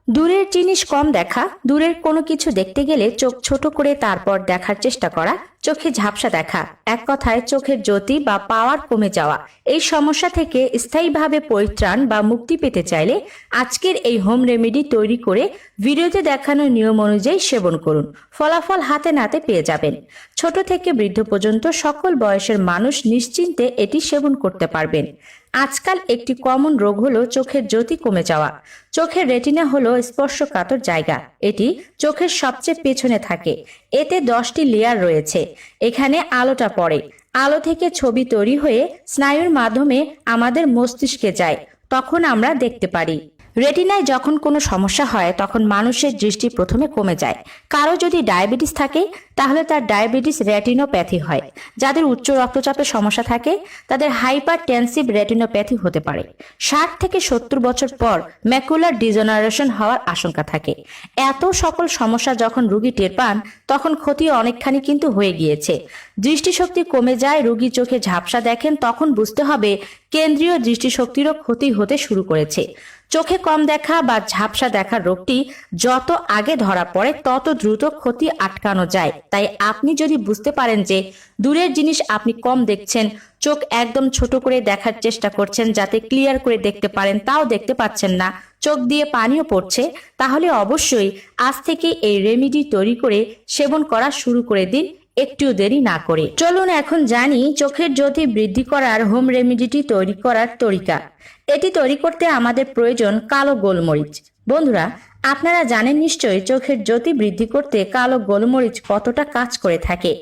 দূরের জিনিস কম দেখা, দূরের কোনো কিছু দেখতে গেলে চোখ ছোট করে তারপর দেখার চেষ্টা করা, চোখে ঝাপসা দেখা, এক কথায় চোখের জ্যোতি বা পাওয়ার কমে যাওয়া, এই সমস্যা থেকে স্থায়ীভাবে পরিত্রাণ বা মুক্তি পেতে চাইলে আজকের এই হোম রেমেডি তৈরি করে ভিডিওতে দেখানো নিয়ম অনুযায়ী সেবন করুন। ফলাফল হাতে নাতে পেয়ে যাবেন। ছোট থেকে বৃদ্ধ পর্যন্ত সকল বয়সের মানুষ নিশ্চিন্তে এটি সেবন করতে পারবেন। আজকাল একটি কমন রোগ হলো চোখের জ্যোতি কমে যাওয়া। চোখের রেটিনা হলো স্পর্শকাতর জায়গা। এটি চোখের সবচেয়ে পেছনে থাকে। এতে 10টি লেয়ার রয়েছে। এখানে আলোটা পড়ে। আলো থেকে ছবি তৈরি হয়ে স্নায়ুর মাধ্যমে আমাদের মস্তিষ্কে যায়। তখন আমরা দেখতে পারি। রেটিনায় যখন কোনো সমস্যা হয় তখন মানুষের দৃষ্টি প্রথমে কমে যায়। কারো যদি ডায়াবেটিস থাকে তাহলে তার ডায়াবেটিস রেটিনোপ্যাথি হয়। যাদের উচ্চ রক্তচাপের সমস্যা থাকে তাদের হাইপারটেনসিভ রেটিনোপ্যাথি হতে পারে। 60 থেকে 70 বছর পর ম্যাকুলার ডিজেনারেশন হওয়ার আশঙ্কা থাকে। এত সকল সমস্যা যখন রোগী টের পান তখন ক্ষতি অনেকখানি কিন্তু হয়ে গিয়েছে। দৃষ্টিশক্তি কমে যায়, রোগী চোখে ঝাপসা দেখেন, তখন বুঝতে হবে কেন্দ্রীয় দৃষ্টিশক্তিরও ক্ষতি হতে শুরু করেছে। চোখে কম দেখা বা ঝাপসা দেখার রোগটি যত আগে ধরা পড়ে তত দ্রুত ক্ষতি আটকানো যায়। তাই আপনি যদি বুঝতে পারেন যে দূরের জিনিস আপনি কম দেখছেন, চোখ একদম ছোট করে দেখার চেষ্টা করছেন যাতে ক্লিয়ার করে দেখতে পারেন, তাও দেখতে পাচ্ছেন না, চোখ দিয়ে পানিও পড়ছে, তাহলে অবশ্যই আজ থেকে এই রেমেডি তৈরি করে সেবন করা শুরু করে দিন, একটু দেরি না করে। চলুন এখন জানি চোখের জ্যোতি বৃদ্ধি করার হোম রেমেডিটি তৈরি করার তরিকা। এটি তৈরি করতে আমাদের প্রয়োজন কালো গোলমরিচ। বন্ধুরা, আপনারা জানেন নিশ্চয়ই চোখের জ্যোতি বৃদ্ধি করতে কালো গোলমরিচ কতটা কাজ করে থাকে।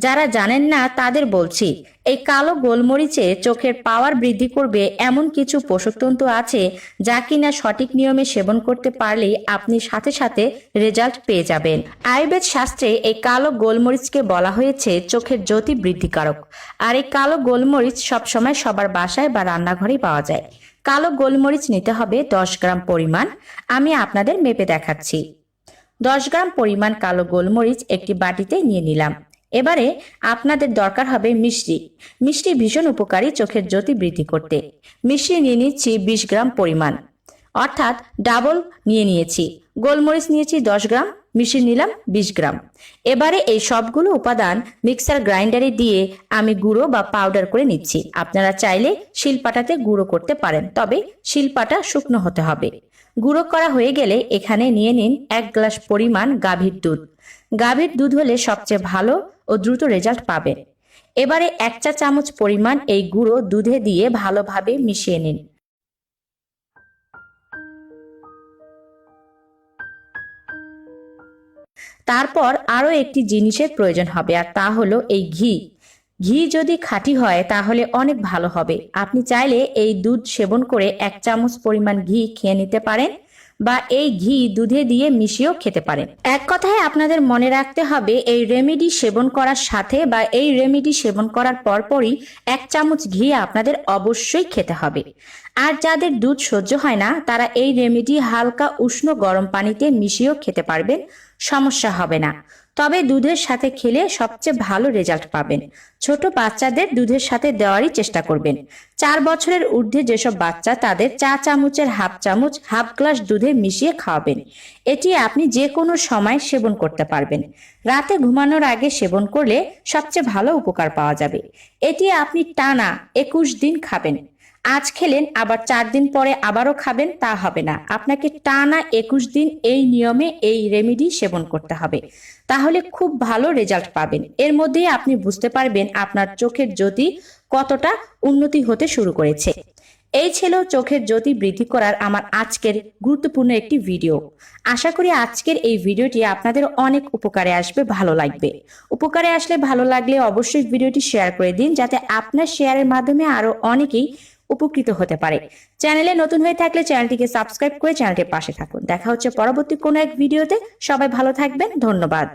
যারা জানেন না তাদের বলছি, এই কালো গোলমরিচে চোখের পাওয়ার বৃদ্ধি করবে এমন কিছু পোষকতন্ত্র আছে যা কিনা সঠিক নিয়মে সেবন করতে পারলেই আপনি সাথে সাথে রেজাল্ট পেয়ে যাবেন। আয়ুর্বেদ শাস্ত্রে এই কালো গোলমরিচকে বলা হয়েছে চোখের জ্যোতি বৃদ্ধিকারক। আর এই কালো গোলমরিচ সবসময় সবার বাসায় বা রান্নাঘরেই পাওয়া যায়। কালো গোলমরিচ নিতে হবে 10 গ্রাম পরিমাণ। আমি আপনাদের মেপে দেখাচ্ছি। 10 গ্রাম পরিমাণ কালো গোলমরিচ একটি বাটিতে নিয়ে নিলাম। এবারে আপনাদের দরকার হবে মিশ্রি। মিষ্টি ভীষণ উপকারী চোখের জ্যোতি বৃদ্ধি করতে। মিশ্রি নিয়ে নিচ্ছি 20 গ্রাম পরিমাণ, অর্থাৎ ডাবল নিয়ে নিয়েছি। গোলমরিচ নিয়েছি 10 গ্রাম, মিশিয়ে নিলাম 20 গ্রাম। এবারে এই সবগুলো উপাদান মিক্সার গ্রাইন্ডারে দিয়ে আমি গুঁড়ো বা পাউডার করে নিচ্ছি। আপনারা চাইলে শিলপাটাতে গুঁড়ো করতে পারেন, তবে শিলপাটা শুকনো হতে হবে। গুঁড়ো করা হয়ে গেলে এখানে নিয়ে নিন 1 গ্লাস পরিমাণ গাভীর দুধ। গাভীর দুধ হলে সবচেয়ে ভালো ও দ্রুত রেজাল্ট পাবেন। এবারে 1 চা চামচ পরিমাণ এই গুঁড়ো দুধে দিয়ে ভালোভাবে মিশিয়ে নিন। তারপর আরো একটি জিনিসের প্রয়োজন হবে, আর তা হলো এই ঘি। ঘি যদি খাঁটি হয় তাহলে অনেক ভালো হবে। আপনি চাইলে এই দুধ সেবন করে 1 চামচ পরিমাণ ঘি খেয়ে নিতে পারেন, বা এই ঘি দুধে দিয়ে মিশিয়েও খেতে পারেন। এক কথায় আপনাদের মনে রাখতে হবে এই রেমেডি সেবন করার সাথে বা এই রেমেডি সেবন করার পরপরই 1 চামচ ঘি আপনাদের অবশ্যই খেতে হবে। আর যাদের দুধ সহ্য হয় না তারা এই রেমেডি হালকা উষ্ণ গরম পানিতে মিশিয়েও খেতে পারবেন, সমস্যা হবে না। তবে দুধের সাথে খেলে সবচেয়ে ভালো রেজাল্ট পাবেন। ছোট বাচ্চাদের দুধের সাথে দেওয়ারই চেষ্টা করবেন। 4 বছরের ঊর্ধ্বে যেসব বাচ্চা তাদের চা চামচের হাফ গ্লাস দুধে মিশিয়ে খাওয়াবেন। এটি আপনি যে কোনো সময় সেবন করতে পারবেন। রাতে ঘুমানোর আগে সেবন করলে সবচেয়ে ভালো উপকার পাওয়া যাবে। এটি আপনি টানা 21 দিন খাবেন। আজ খেলেন আবার 4 দিন পরে আবারও খাবেন, তা হবে না। আপনাকে টানা 21 দিন এই নিয়মে এই রেমেডি সেবন করতে হবে, তাহলে খুব ভালো রেজাল্ট পাবেন। এর মধ্যেই আপনি বুঝতে পারবেন আপনার চোখের জ্যোতি কতটা উন্নতি হতে শুরু করেছে। এই ছিল চোখের জ্যোতি বৃদ্ধি করার আমার আজকের গুরুত্বপূর্ণ একটি ভিডিও। আশা করি আজকের এই ভিডিওটি আপনাদের অনেক উপকারে আসবে, ভালো লাগবে। উপকারে আসলে ভালো লাগলে অবশ্যই ভিডিওটি শেয়ার করে দিন, যাতে আপনার শেয়ারের মাধ্যমে আরো অনেকেই উপকৃত হতে পারে। চ্যানেলে নতুন হয়ে থাকলে চ্যানেলটিকে সাবস্ক্রাইব করে চ্যানেলটির পাশে থাকুন। দেখা হচ্ছে পরবর্তী কোনো এক ভিডিওতে। সবাই ভালো থাকবেন, ধন্যবাদ।